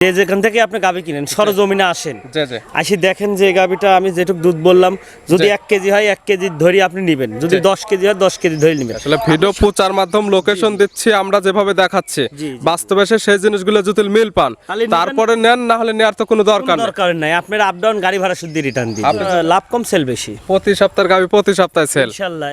যে যেখান থেকে আপনি গাভী কিনেন সরজমিনে আসেন, জি জি আসি দেখেন যে গাভীটা আমি যেটুকু দুধ বললাম, যদি 1 কেজি হয় 1 কেজি ধরি আপনি নেবেন, যদি 10 কেজি হয় 10 কেজি ধরে নেবেন। আসলে ভিডিও প্রচার মাধ্যম লোকেশন দিচ্ছি আমরা যেভাবে দেখাচ্ছি, জি, জি। বাস্তবে এসে সেই জিনিসগুলো যদি মিল পান তাহলে নেবেন। তারপরে নেন, না হলে নেওয়ার তো কোনো দরকার নেই। দরকার নাই, আপনার আপ ডাউন গাড়ি ভাড়া শুদ্ধ রিটার্ন দিন, আপনি যে- লাভ কম সেল বেশি প্রতি সপ্তাহের গাবি প্রতি সপ্তাহে সেল। ইনশাআল্লাহ।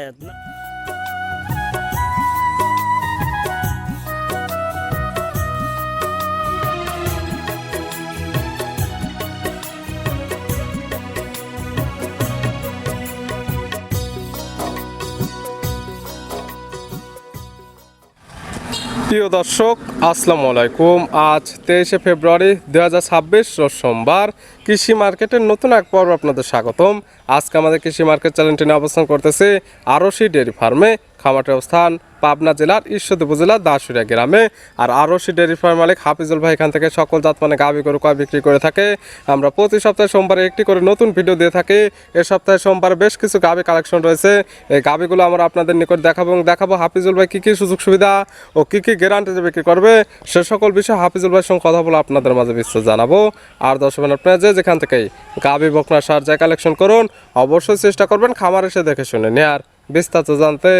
প্রিয় দর্শক আসসালামু আলাইকুম। আজ 23শে ফেব্রুয়ারি 2026 রোজ সোমবার। কৃষি মার্কেটের নতুন এক পর্ব আপনাদের স্বাগতম। আজকে আমাদের কৃষি মার্কেট চ্যানেলটি নিয়ে অবস্থান করতেছে আরশি ডেয়ারি ফার্মে। খামারটির অবস্থান পাবনা জেলার ঈশ্বরদী উপজেলার দাসুরিয়া গ্রামে। আর আরশি ডেয়ারি ফার্ম মালিক হাফিজুল ভাই এখান থেকে সকল জাত মানে গাভী গরু কয় বিক্রি করে থাকে। আমরা প্রতি সপ্তাহে সোমবারে একটি করে নতুন ভিডিও দিয়ে থাকি। এ সপ্তাহে সোমবার বেশ কিছু গাভী কালেকশন রয়েছে। এই গাভীগুলো আমরা আপনাদের নিকট দেখাবো এবং দেখাবো হাফিজুল ভাই কী কী সুযোগ সুবিধা ও কী কী গ্যারান্টিতে বিক্রি করবে, সে সকল বিষয়ে হাফিজুল ভাইয়ের সঙ্গে কথা বলে আপনাদের মাঝে বিস্তারিত জানাবো। আর দর্শক আপনারা যেখান থেকেই গাভী বকনা সার যা কালেকশন করুন, অবশ্যই চেষ্টা করবেন খামার এসে দেখে শুনে নেয়ার। বিস্তারিত জানতে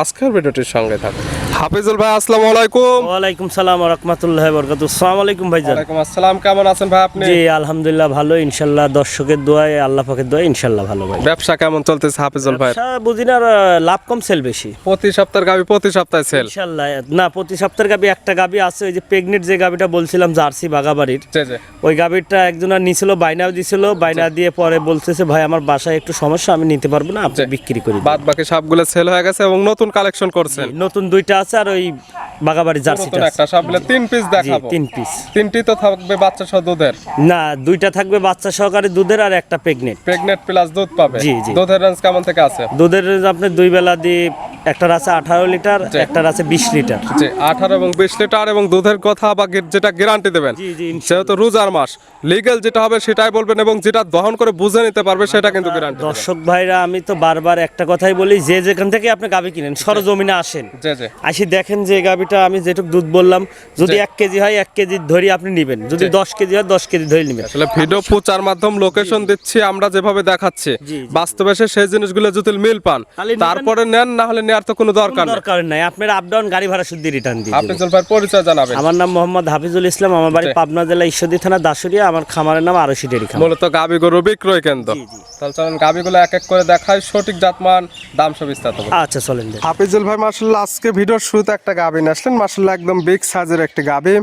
আজকের ভিডিওটির সঙ্গে থাকুন। হাফিজুল ভাই আসসালামু আলাইকুম। ওয়ালাইকুম সালাম ওয়া রাহমাতুল্লাহি ওয়া বারাকাতুহু। আসসালামু আলাইকুম ভাইজান। ওয়ালাইকুম আসসালাম, কেমন আছেন ভাই আপনি? জি আলহামদুলিল্লাহ ভালো, ইনশাআল্লাহ দর্শকের দোয়ায় আল্লাহ পাকের দোয়ায় ইনশাআল্লাহ ভালো ভাই। ব্যবসা কেমন চলতেছে হাফিজুল ভাই? ব্যবসা বুঝি না, লাভ কম সেল বেশি প্রতি সপ্তাহের গাভী প্রতি সপ্তাহে সেল। ইনশাআল্লাহ। না, প্রতি সপ্তাহের গাবি একটা গাবি আছে, ওই যে প্রেগনেন্ট যে গাবিটা বলছিলাম জার্সি বাগাবাড়ির, জি জি ওই গাবিটা একজনের নিছিল, বাইনাও দিছিল, বাইনা দিয়ে পরে বলতেছে ভাই আমার বাসায় একটু সমস্যা, আমি নিতে পারবো না, আপনি বিক্রি করে দিন। বাদ বাকি সবগুলো সেল হয়ে গেছে এবং নতুন কালেকশন করছেন। নতুন দুইটা আছে আর ওই বাগাবাড়ি জার্সিটা নতুন একটা সবগুলো 3 পিস দেখাবো। 3 পিস। 3টি তো থাকবে বাচ্চা সহ দুধের। না, দুইটা থাকবে বাচ্চা সহকারে দুধের আর একটা প্রেগনেন্ট। প্রেগনেন্ট প্লাস দুধ পাবে। জি, জি। দুধের রেঞ্জ কেমন থেকে আছে? দুধের আপনি দুই বেলা দিয়ে একটার আছে 18 লিটার, একটার আছে 20 লিটার। জি 18 এবং 20 লিটার। এবং দুধের কথা বা যেটা গ্যারান্টি দেবেন, জি, জি, যেহেতু রোজার মাস, লিগ্যাল যেটা হবে সেটাই বলবেন এবং যেটা দহন করে বুঝে নিতে পারবে সেটা কিন্তু গ্যারান্টি। দর্শক ভাইরা আমি তো বারবার একটা কথাই বলি, যে যেখান থেকে আপনি গাভী কিনেন সরজমিনে আসেন, জি জি আসি দেখেন যে গাভীটা আমি যেটুকু দুধ বললাম, যদি 1 কেজি হয় 1 কেজি ধরি আপনি নেবেন, যদি 10 কেজি হয় 10 কেজি ধরে নেবেন। আসলে ভিডিও প্রচার মাধ্যম লোকেশন দিচ্ছি আমরা যেভাবে দেখাচ্ছি, জি। বাস্তবে এসে সেই জিনিসগুলো যদি মিল পান তাহলে নেবেন। তারপরে নেন, না হলে নেওয়ার তো কোনো দরকার নেই। দরকার নাই, আপনার আপ ডাউন গাড়ি ভাড়া শুদ্ধ রিটার্ন দিন। হাফিজুল ভাই পরিচয় জানাবেন। আমার নাম মোহাম্মদ হাফিজুল ইসলাম, আমার বাড়ি পাবনা জেলা ঈশ্বরদী থানা দাসুরিয়া, আমার খামারের নাম আরশি ডেয়ারি খামার। মূলত গাভী গরু বিক্রয় কেন্দ্র। জি, জি। তাহলে চলেন গাভীগুলো এক এক করে দেখাই, সঠিক জাতমান দাম সব বিস্তারিত বলি। আচ্ছা চলেন। হাফিজুল ভাই মাশাআল্লাহ আজকে ভিডিওর শুরুতে একটা গাভী নিয়ে আসলেন, মাশাআল্লাহ একদম বিগ সাইজের একটা গাভী।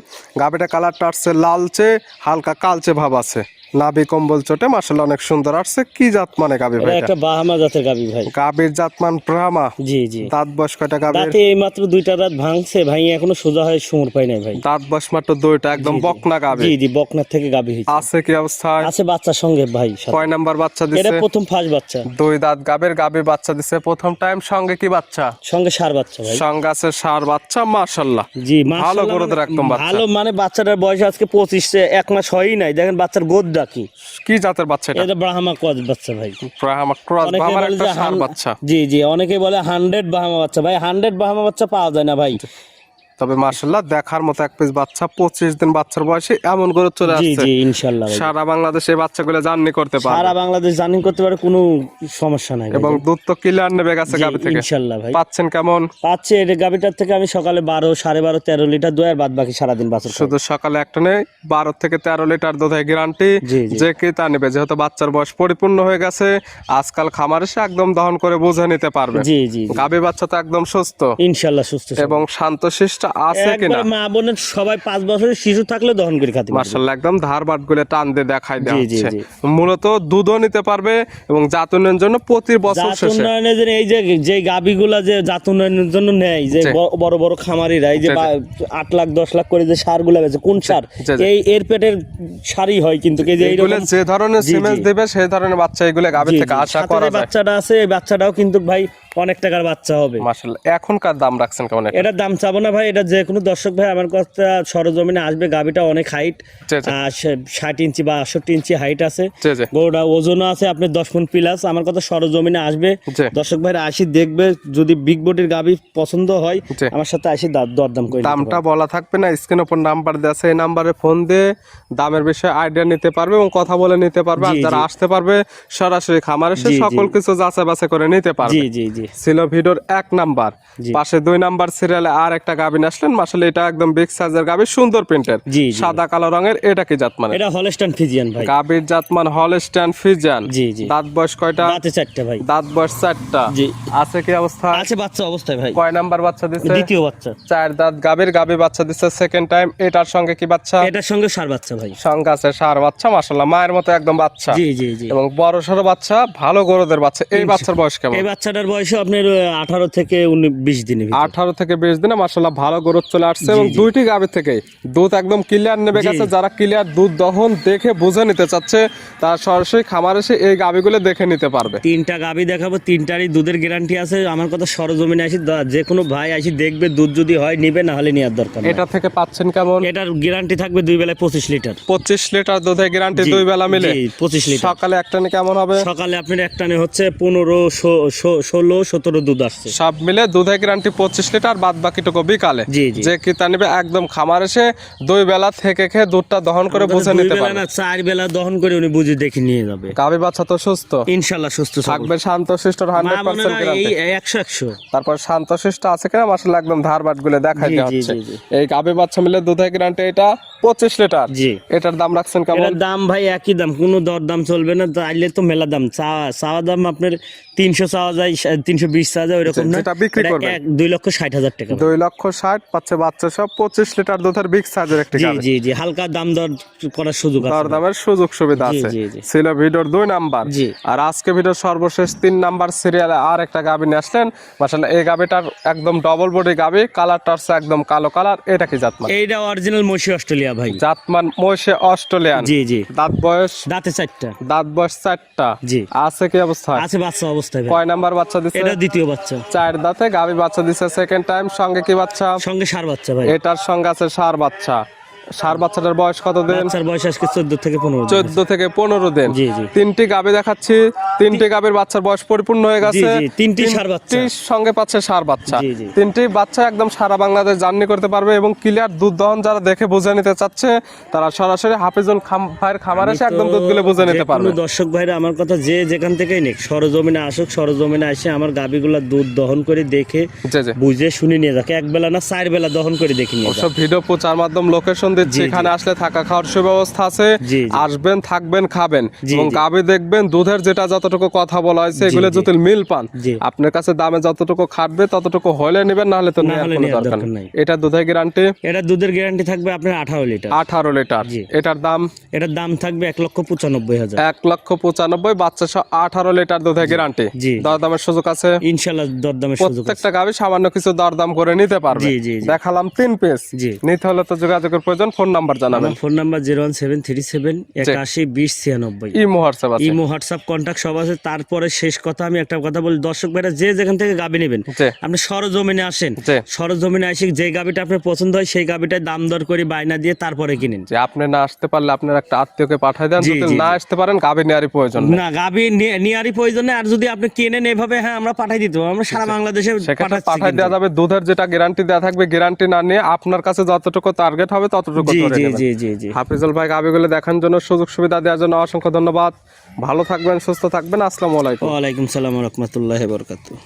গাভীটা কালারটা আসছে লালচে, হালকা কালচে ভাব আছে, নাভি কম্বল চটে মাশাআল্লাহ অনেক সুন্দর আসছে। কি জাত মানে গাভী ভাই? একটা বাহামা জাতের গাভী ভাই। গাভীর জাতমান ব্রাহ্মা। জি জি। দাঁত বয়স কয়টা গাভীর? দাঁতে এই মাত্র দুইটা দাঁত ভাঙছে ভাই, এখনো সোজা হয়ে সুমুর পাই নাই ভাই। দাঁত বয়স মাত্র দুইটা, একদম বকনা গাভী। জি জি, বকনার থেকে গাভী হইছে। আছে কি অবস্থায়? আছে বাচ্চার সঙ্গে ভাই সাথে। কয় নাম্বার বাচ্চা এটা দিছে? প্রথম ফার্স্ট বাচ্চা। দুই দাঁত গাভীর, গাভী বাচ্চা দিছে প্রথম টাইম। সঙ্গে কি বাচ্চা? সঙ্গে সার বাচ্চা ভাই। সঙ্গে আছে ষাঁড় বাচ্চা মাশাআল্লাহ। জি ভালো মাশাআল্লাহ, গরুদের একদম বাচ্চা। ভালো মানে বাচ্চাটার বয়স আজকে 25, 1 মাস হয়ই নাই, দেখেন বাচ্চার গোদ ডাকি। কি জাতের বাচ্চা এটা? এটা ব্রাহ্মা কজ বাচ্চা ভাই। ব্রাহ্মা ক্রস, অনেকে ব্রাহ্মার বলে একটা যে ষাঁড় বাচ্চা। জি জি, অনেকে বলে 100 ব্রাহ্মা বাচ্চা ভাই, 100 ব্রাহ্মা বাচ্চা পাওয়া যায় না ভাই। তবে মাশাআল্লাহ দেখার মতো এক পিস বাচ্চা, 25 দিন বাচ্চার বয়সে এমন গরু চলে জি আসছে। জি ইনশাআল্লাহ ভাই। সারা বাংলাদেশে এই বাচ্চাগুলো জার্নি করতে সারা পারবে বাংলাদেশ জার্নি করতে পারে, কোনো সমস্যা নাই ভাই। এবং দুধ তো ক্লিয়ার নেবে গেছে জি, গাভী থেকে। ইনশাআল্লাহ ভাই। পাচ্ছেন কেমন? পাচ্ছে এটা গাভিটার থেকে আমি সকালে 12, 12.5, 13 লিটার দুধ, আর বাদ বাকি সারাদিন বাছুর খাওয়াই। শুধু সকালে একটা নেই, 12 থেকে 13 লিটার দুধের গ্যারান্টি। জি, জি। যে কি তা নেবে, যেহেতু বাচ্চার বয়স পরিপূর্ণ হয়ে গেছে, আজকাল খামার এসে একদম দহন করে বুঝে নিতে পারবে। জি জি জি। গাভী বাচ্চা তো একদম সুস্থ ইনশাআল্লাহ সুস্থ সবল। এবং শান্তশিষ্ট আছে কিনা। একবারে মা বোনের সবাই 5 বছরের শিশু থাকলে দহন করে খাতে পারবে। মাশাআল্লাহ একদম ধার বাট গুলো টান দিয়ে দেখাই দেওয়া জি, জি, হচ্ছে। জি। মূলত দুধও নিতে পারবে এবং জাত উন্নয়নের জন্য প্রতি বছর জাত শেষে উন্নয়নের জন্য এই যে গাভিগুলা যে জাত উন্নয়নের জন্য নেয়, যে জি। বড় বড় খামারিরা এই যে জি, জি। 8 লাখ 10 লাখ করে যে সারগুলা বেচে, কোন সার? জি, জি। এই এর পেটের সারই হয়, কিন্তু এই যে এগুলো এইরকম যে ধরনের জি, সিমেন্স জি। দিবে সেই ধরনের বাচ্চা এগুলো গাভী জি, থেকে জি। আশা সাথে করা যে যায়। বাচ্চাটা আছে, এই বাচ্চাটাও কিন্তু ভাই অনেক টাকার বাচ্চা হবে। মাশাআল্লাহ, এখনকার দাম রাখছেন কেমন এটা? এটার দাম চাবো না ভাই, এটা যে কোনো দর্শক ভাই আমার কাছে সরজমিনে আসবে। গাবিটা অনেক হাইট, জি, জি। 60 ইঞ্চি বা 68 ইঞ্চি হাইট আছে। জি, জি। গরুটা ওজনও আছে আপনি 10 মণ প্লাস। আমার কথা সরজমিনে আসবে, জি। দর্শক ভাইরা আসি দেখবে, যদি বিগ বডির গাবি পছন্দ হয় জি। আমার সাথে আসি দরদাম করে নিতে দামটা পারবে। বলা থাকবে না, স্ক্রিন উপর নাম্বার দেওয়া আছে, এই নাম্বারে ফোন দিয়ে দামের বিষয়ে আইডিয়া নিতে পারবে এবং কথা বলে নিতে পারবে। আর জি, যারা জি। আসতে পারবে সরাসরি খামারে এসে জি, জি। সকল কিছু যাচাই বাছাই করে নিতে পারবে। জি জি জি ছিল ভিডিওর 1 নাম্বার, জি। পাশে 2 নাম্বার সিরিয়ালে আর একটা গাবিন আসলেন। মাশাআল্লাহ, এটা একদম বিগ সাইজের গাবি, সুন্দর প্রিন্টের, জি, জি। সাদা কালো রঙের। এটা কি জাত মানে? এটা হলস্টাইন ফিজিয়ান ভাই। গাবির জাতমান হলস্টাইন ফ্রিজিয়ান। জি, জি। দাঁত বয়স কয়টা? দাঁতে 4টা ভাই। দাঁত বয়স 4টা। জি। আছে কি অবস্থা? আছে বাচ্চা অবস্থায় ভাই, কয় নাম্বার বাচ্চা দিছে? দ্বিতীয় বাচ্চা। 4 দাঁত গাবির, গাবি বাচ্চা দিছে সেকেন্ড টাইম। এটার সঙ্গে কি বাচ্চা? এটার সঙ্গে সার বাচ্চা ভাই। সঙ্গে আছে ষাঁড় বাচ্চা। মাশাআল্লাহ, মায়ের মতো একদম বাচ্চা। জি জি জি। এবং বড় সড়ো বাচ্চা, ভালো গরুদের বাচ্চা। এই বাচ্চার বয়স কেমন? এই বাচ্চাটার বয়স আপনার 18 থেকে 20 দিনের ভিতর। 18 থেকে 20 দিনে মাশাআল্লাহ ভালো গরু চলে আসছে। এবং দুইটি গাবি থেকে দুধ একদম ক্লিয়ার নেবে গেছে। যারা ক্লিয়ার দুধ দহন দেখে বুঝে নিতে চাচ্ছে তারা সরাসরি খামার এসে এই গাবিগুলো দেখে নিতে পারবে। 3টা গাবি দেখাবো, 3টারই দুধের গ্যারান্টি আছে। আমার কথা সরজমিনে আসি যে কোনো ভাই আসি দেখবে, দুধ যদি হয় নিবে, না হলে নেওয়ার দরকার নেই। এটা থেকে পাচ্ছেন কেমন? এটার গ্যারান্টি থাকবে 2 বেলায় 25 লিটার। 25 লিটার দুধের গ্যারান্টি জি, 2 বেলা মিলে। জি, 25 লিটার। সকালে একটানে কেমন হবে? সকালে আপনার একটানে হচ্ছে 15, 16, 17 দুধ আসছে। সব মিলে দুধের গ্যারান্টি 25 লিটার, বাদ বাকিটুকু বিকালে। জি, জি। যে কিতা নিবে একদম খামার এসে 2 বেলা থেকে খেয়ে দুধটা দহন করে বুঝে 2 নিতে বেলা পারবে। না 4 বেলা দহন করে উনি বুঝে দেখে নিয়ে যাবে। গাবি বাচ্চা তো সুস্থ, ইনশাআল্লাহ সুস্থ থাকবে শান্তশিষ্ট, মা 100% বোনেরা এই গ্যারান্টি। 100 তারপর শান্তশিষ্ট আছে কিনা মাশাআল্লাহ একদম ধারবাট গুলো দেখাই জি, দেওয়া জি, হচ্ছে। জি, জি। এই গাবি বাচ্চা মিলে দুধের গ্যারান্টি এটা 25 লিটার। জি। এটার দাম রাখছেন কেমন? এটার দাম ভাই একই দাম, কোনো দর দাম চলবে না। তাইলে তো মেলা দাম, চাওয়া দাম আপনার 300 চাওয়া যায়, 320 চাওয়া যায়, ওইরকম না। যেটা বিক্রি করবেন। 2,60,000 টাকা। 2,60,000 পাচ্ছে বাচ্চা সব, 25 লিটার দুধের বিগ সাইজের একটি জি গাবি। জি জি, হালকা দাম দর করার সুযোগ আছে। দরদামের সুযোগ সুবিধা জি, আছে। জি, জি। ছিল ভিডিওর 2 নাম্বার। জি। আর আজকে ভিডিওর সর্বশেষ 3 নাম্বার সিরিয়ালে আর একটা গাবি নিয়ে আসলেন। মাশাআল্লাহ, এই গাবিটার একদম ডবল বডি গাবি, কালারটা হচ্ছে একদম কালো কালার। এটা কি জাতমান? এইটা অরিজিনাল মশি অস্ট্রেলিয়া ভাই। জাতমান মহিষে অস্ট্রেলিয়ান। জি জি। দাঁত বয়স? দাঁতে 4টা। দাঁত বয়স 4টা। জি। আছে কি অবস্থা? আছে বাচ্চা অবস্থায় ভাই। কয় নাম্বার বাচ্চা দিছে? এটা দ্বিতীয় বাচ্চা। 4 দাঁতে গাবি বাচ্চা দিছে সেকেন্ড টাইম। সঙ্গে কি বাচ্চা? সঙ্গে সার বাচ্চা ভাই। এটার সঙ্গে আছে ষাঁড় বাচ্চা। ষাঁড় বাচ্চাটার বয়স কত দিন? বাচ্চার বয়স আজকে 14 থেকে 15 দিন। 14 থেকে 15 দিন। জি, জি। 3টি গাবি দেখাচ্ছি, 3টি গাবির বাচ্চার বয়স পরিপূর্ণ হয়ে গেছে। জি, 3টি ষাঁড় বাচ্চা। 3টির সঙ্গে পাচ্ছে ষাঁড় বাচ্চা। জি, জি। 3টি বাচ্চা একদম সারা বাংলাদেশ জার্নি করতে পারবে এবং ক্লিয়ার দুধ দহন যারা দেখে বুঝে নিতে চাচ্ছে তারা সরাসরি হাফিজুল ভাইয়ের খামারে এসে একদম দুধগুলো বুঝে নিতে পারবে। কোনো দর্শক ভাইরা আমার কথা যে যেখান থেকেই নেক, সরজমিনে আসুক, সরজমিনে এসে আমার গাবিগুলা দুধ দহন করে দেখে জি, জি। বুঝে শুনে নিয়ে যাক। এক বেলা না 4 বেলা দহন করে দেখে নিয়ে যাক। সব ভিডিও প্রচার মাধ্যম লোকেশন দিচ্ছি, জি, জি। এখানে আসলে থাকা খাওয়ার সুব্যবস্থা আছে। জি, জি। আসবেন, থাকবেন, খাবেন জি, এবং জি। গাবি দেখবেন দুধের যেটা যতটুকু কথা বলা হয়েছে এগুলো জি। যদি মিল পান, জি। আপনার কাছে দামে যতটুকু খাটবে ততটুকু হলে নেবেন, না হলে তো না নেওয়ার হলে কোনো নেওয়ার দরকার দরকার নেই। নাই। এটা দুধের গ্যারান্টি? এটা দুধের গ্যারান্টি থাকবে আপনার 18 লিটার। 18 লিটার। জি। এটার দাম? এটার দাম থাকবে 1,95,000। 1,95,000, বাচ্চা সহ 18 লিটার দুধের গ্যারান্টি। জি। দরদামের সুযোগ আছে? ইনশাআল্লাহ দরদামের সুযোগ আছে। প্রত্যেকটা গাবি সামান্য কিছু দরদাম করে নিতে পারবে। জি, জি, জি। দেখালাম 3 পিস। জি। নিতে হলে তো যোগাযোগের প্রয়োজন। ফোন নাম্বার জানাবেন। আমার ফোন নাম্বার 01737 81 20 96। ইমো হোয়াটসঅ্যাপ আছে? ইমো হোয়াটসঅ্যাপ কন্ট্যাক্ট সব আছে। তারপরে শেষ কথা আমি একটা কথা বলি, দর্শক ভাইরা যে যেখান থেকে গাবি নেবেন জি। আপনি সরজমিনে আসেন। জি। সরজমিনে আসি যে গাবিটা আপনার পছন্দ হয় সেই গাবিটার দাম দর করে বায়না দিয়ে তারপরে কিনেন। যে আপনি না আসতে পারলে আপনার একটা আত্মীয়কে পাঠিয়ে দেন। জি, যদি জি, না জি। আসতে পারেন গাবি নেওয়ারই প্রয়োজন নেই। না গাবি নিয়ারই প্রয়োজন নেই। আর যদি আপনি কেনেন এভাবে, হ্যাঁ আমরা পাঠাই দিতে পারবো। আমরা সারা বাংলাদেশে সেক্ষেত্রে পাঠিয়ে দেওয়া যাবে। দুধের যেটা গ্যারান্টি দেওয়া থাকবে, গ্যারান্টি না নিয়ে আপনার কাছে যতটুকু টার্গেট হবে ততটুকু জি ধরে জি নেবেন। জি জি জি। হাফিজুল ভাই গাবিগুলো দেখার জন্য, সুযোগ সুবিধা দেওয়ার জন্য অসংখ্য ধন্যবাদ। ভালো থাকবেন, সুস্থ থাকবেন। আসসালামু আলাইকুম। ওয়ালাইকুম সালাম ওয়া রাহমাতুল্লাহি ওয়া বারাকাতুহু।